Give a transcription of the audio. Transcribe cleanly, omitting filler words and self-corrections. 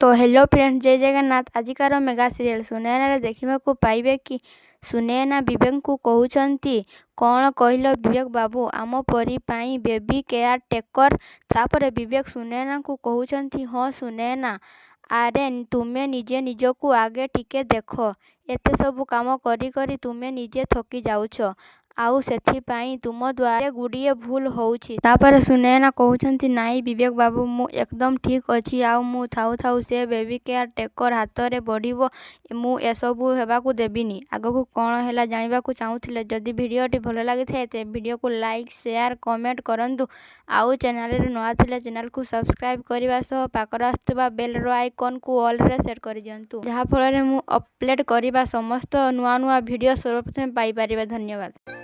तो hello friends, जय Jagannath. आजिकार mega serial Sunaina देखा पाइबे कि सुनैना विवेक को कहते कौन कहल विवेक बाबू आम परी पाई बेबी केयर टेकर। तापर विवेक सुनैना को कहते हाँ सुनैना, आरे तुमे निजे निजकू आगे टिके देख, एते सब काम करी करी तुमे निजे थकी जाउछ, आउ सेथिपाई तुम द्वारा गुड़िए भूल होउछि। तापर सुनैना कहते नाई विवेक बाबू मु एकदम ठीक अछि, आउ मु थाउ थाउ से बेबी केयर टेकर हाथ रे बढ़िबो, मु एसबू हेबाकू देबिनी। आगकू कौन हैला जानिबाकू चाहूथिले? जदि भिडियोटी भल लागिथाय ते भिडियो को लाइक शेयर कमेंट करंतु, आउ चैनल रे नवा थिले चैनल को सब्सक्राइब करबा सह पाखरे आस्तबा बेल रो आइकन को ऑल रे सेट कर दियंतु, जहा फल रे मु अपलोड करबा समस्त नुआ नुआ वीडियो सर्वप्रथम पाई परिबे। धन्यवाद।